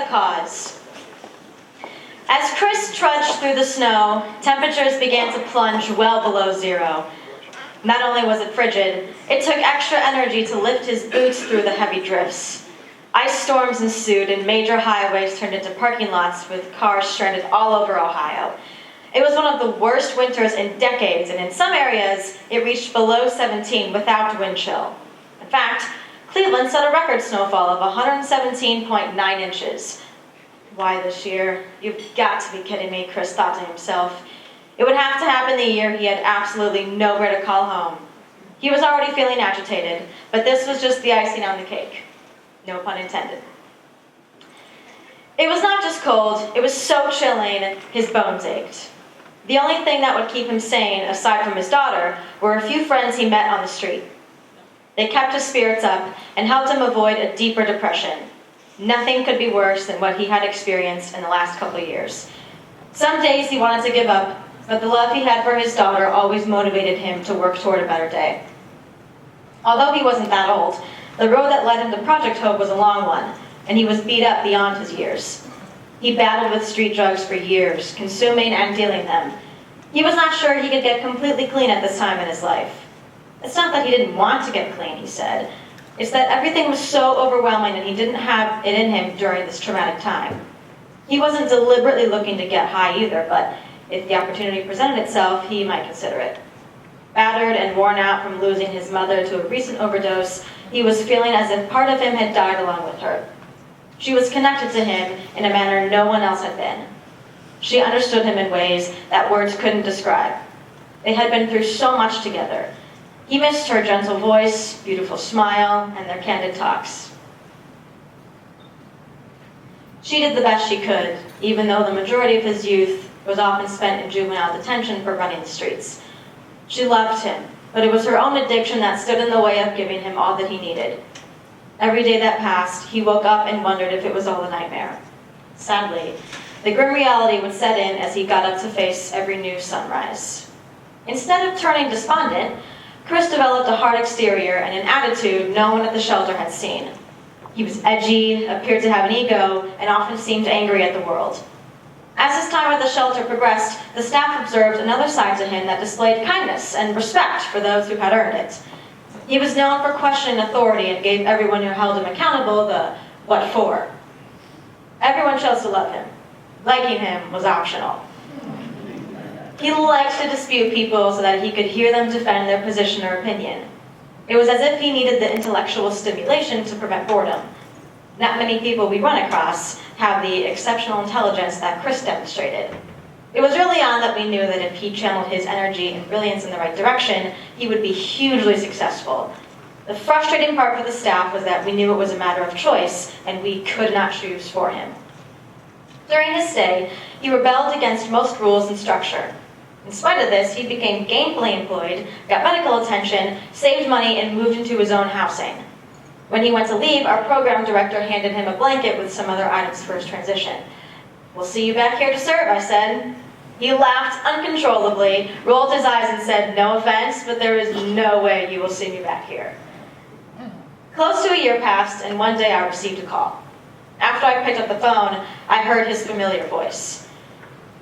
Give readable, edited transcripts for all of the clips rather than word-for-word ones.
the cause. As Chris trudged through the snow, temperatures began to plunge well below zero. Not only was it frigid, it took extra energy to lift his boots through the heavy drifts. Ice storms ensued, and major highways turned into parking lots with cars stranded all over Ohio. It was one of the worst winters in decades, and in some areas, it reached below 17 without wind chill. In fact, Cleveland set a record snowfall of 117.9 inches. Why this year? You've got to be kidding me, Chris thought to himself. It would have to happen the year he had absolutely nowhere to call home. He was already feeling agitated, but this was just the icing on the cake. No pun intended. It was not just cold, it was so chilling, his bones ached. The only thing that would keep him sane, aside from his daughter, were a few friends he met on the street. They kept his spirits up and helped him avoid a deeper depression. Nothing could be worse than what he had experienced in the last couple of years. Some days he wanted to give up, but the love he had for his daughter always motivated him to work toward a better day. Although he wasn't that old, the road that led him to Project Hope was a long one, and he was beat up beyond his years. He battled with street drugs for years, consuming and dealing them. He was not sure he could get completely clean at this time in his life. It's not that he didn't want to get clean, he said. It's that everything was so overwhelming and he didn't have it in him during this traumatic time. He wasn't deliberately looking to get high either, but if the opportunity presented itself, he might consider it. Battered and worn out from losing his mother to a recent overdose, he was feeling as if part of him had died along with her. She was connected to him in a manner no one else had been. She understood him in ways that words couldn't describe. They had been through so much together. He missed her gentle voice, beautiful smile, and their candid talks. She did the best she could, even though the majority of his youth was often spent in juvenile detention for running the streets. She loved him, but it was her own addiction that stood in the way of giving him all that he needed. Every day that passed, he woke up and wondered if it was all a nightmare. Sadly, the grim reality would set in as he got up to face every new sunrise. Instead of turning despondent, Chris developed a hard exterior and an attitude no one at the shelter had seen. He was edgy, appeared to have an ego, and often seemed angry at the world. As his time at the shelter progressed, the staff observed another side to him that displayed kindness and respect for those who had earned it. He was known for questioning authority and gave everyone who held him accountable the what for. Everyone chose to love him. Liking him was optional. He liked to dispute people so that he could hear them defend their position or opinion. It was as if he needed the intellectual stimulation to prevent boredom. Not many people we run across have the exceptional intelligence that Chris demonstrated. It was early on that we knew that if he channeled his energy and brilliance in the right direction, he would be hugely successful. The frustrating part for the staff was that we knew it was a matter of choice, and we could not choose for him. During his stay, he rebelled against most rules and structure. In spite of this, he became gainfully employed, got medical attention, saved money, and moved into his own housing. When he went to leave, our program director handed him a blanket with some other items for his transition. "We'll see you back here to serve," I said. He laughed uncontrollably, rolled his eyes, and said, "No offense, but there is no way you will see me back here." Close to a year passed, and one day I received a call. After I picked up the phone, I heard his familiar voice.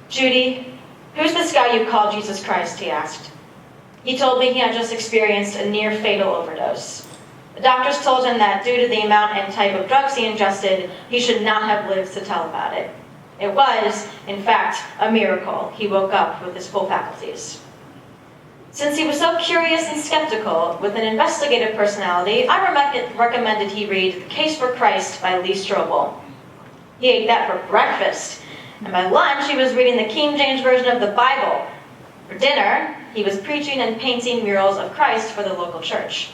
"Judy, who's this guy you call Jesus Christ?" he asked. He told me he had just experienced a near-fatal overdose. The doctors told him that due to the amount and type of drugs he ingested, he should not have lived to tell about it. It was, in fact, a miracle he woke up with his full faculties. Since he was so curious and skeptical, with an investigative personality, I recommended he read The Case for Christ by Lee Strobel. He ate that for breakfast, and by lunch he was reading the King James Version of the Bible. For dinner, he was preaching and painting murals of Christ for the local church.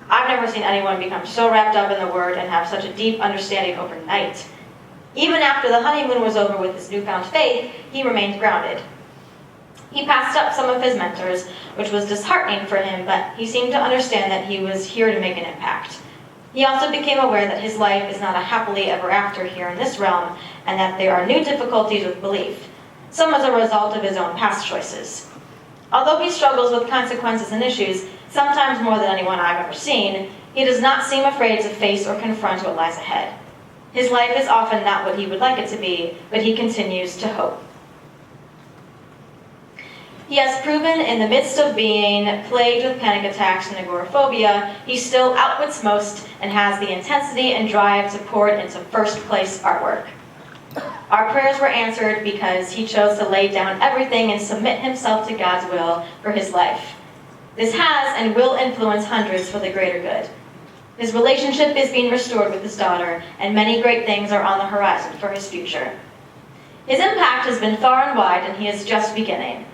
I've never seen anyone become so wrapped up in the Word and have such a deep understanding overnight. Even after the honeymoon was over with his newfound faith, he remained grounded. He passed up some of his mentors, which was disheartening for him, but he seemed to understand that he was here to make an impact. He also became aware that his life is not a happily ever after here in this realm, and that there are new difficulties with belief, some as a result of his own past choices. Although he struggles with consequences and issues, sometimes more than anyone I've ever seen, he does not seem afraid to face or confront what lies ahead. His life is often not what he would like it to be, but he continues to hope. He has proven in the midst of being plagued with panic attacks and agoraphobia, he still outwits most and has the intensity and drive to pour it into first-place artwork. Our prayers were answered because he chose to lay down everything and submit himself to God's will for his life. This has and will influence hundreds for the greater good. His relationship is being restored with his daughter, and many great things are on the horizon for his future. His impact has been far and wide, and he is just beginning.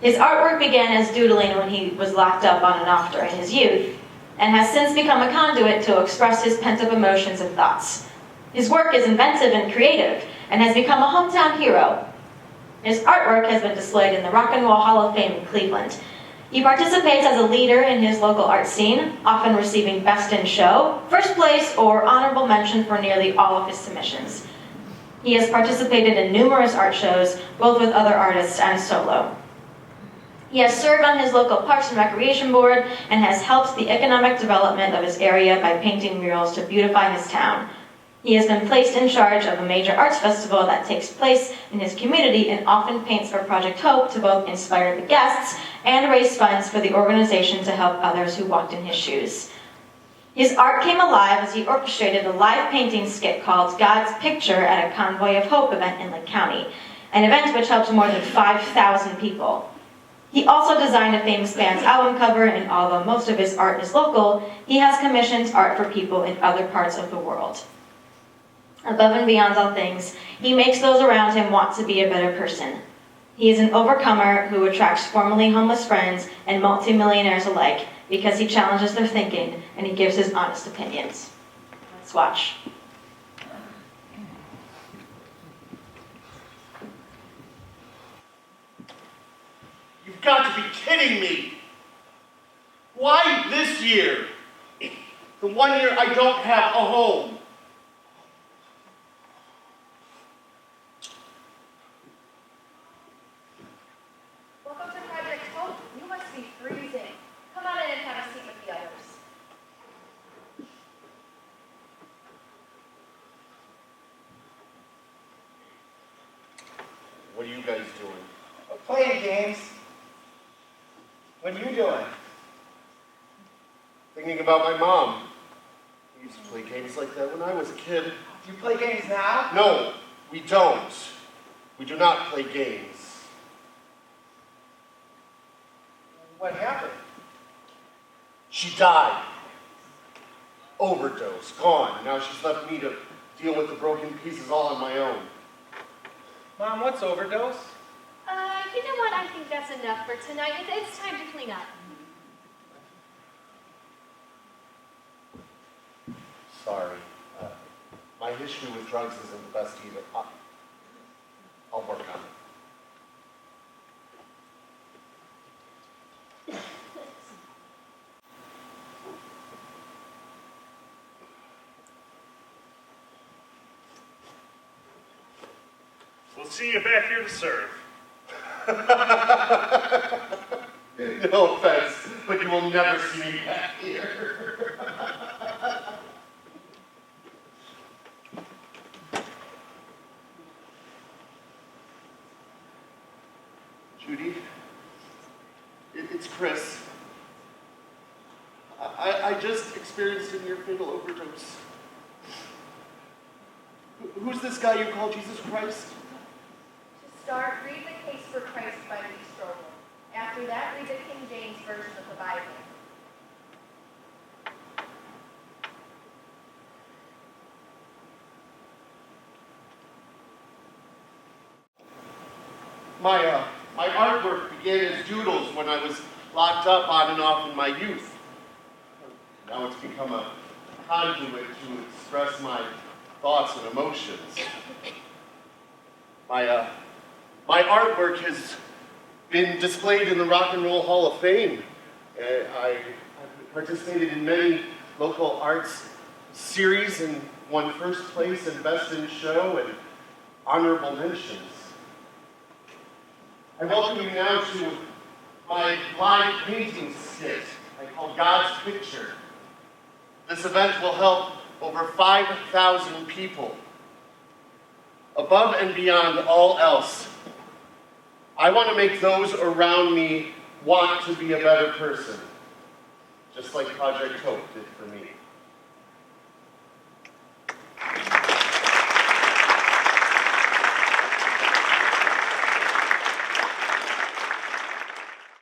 His artwork began as doodling when he was locked up on and off during his youth, and has since become a conduit to express his pent-up emotions and thoughts. His work is inventive and creative, and has become a hometown hero. His artwork has been displayed in the Rock and Roll Hall of Fame in Cleveland. He participates as a leader in his local art scene, often receiving Best in Show, first place, or honorable mention for nearly all of his submissions. He has participated in numerous art shows, both with other artists and solo. He has served on his local Parks and Recreation Board and has helped the economic development of his area by painting murals to beautify his town. He has been placed in charge of a major arts festival that takes place in his community and often paints for Project Hope to both inspire the guests and raise funds for the organization to help others who walked in his shoes. His art came alive as he orchestrated a live painting skit called God's Picture at a Convoy of Hope event in Lake County, an event which helped more than 5,000 people. He also designed a famous band's album cover, and although most of his art is local, he has commissioned art for people in other parts of the world. Above and beyond all things, he makes those around him want to be a better person. He is an overcomer who attracts formerly homeless friends and multimillionaires alike because he challenges their thinking and he gives his honest opinions. Let's watch. You've got to be kidding me! Why this year? The one year I don't have a home. Welcome to Project Hope. You must be freezing. Come on in and have a seat with the others. What are you guys doing? Playing games. What are you doing? Thinking about my mom. We used to play games like that when I was a kid. Do you play games now? No, we don't. We do not play games. What happened? She died. Overdose. Gone. Now she's left me to deal with the broken pieces all on my own. Mom, what's overdose? You know what? I think that's enough for tonight. It's time to clean up. Sorry. My history with drugs isn't the best either. I'll work on it. We'll see you back here to serve. No offense, but you will never see me back here. Judy, it's Chris. I just experienced a near fatal overdose. Who's this guy you call Jesus Christ? To start, read the Case for Christ by Lee Strobel. After that, read the King James Version of the Bible. My artwork began as doodles when I was locked up on and off in my youth. Now it's become a conduit to express my thoughts and emotions. My artwork has been displayed in the Rock and Roll Hall of Fame. I've participated in many local arts series and won first place and Best in Show and honorable mentions. I welcome you now to my live painting skit I call God's Picture. This event will help over 5,000 people. Above and beyond all else, I want to make those around me want to be a better person, just like Project Hope did for me.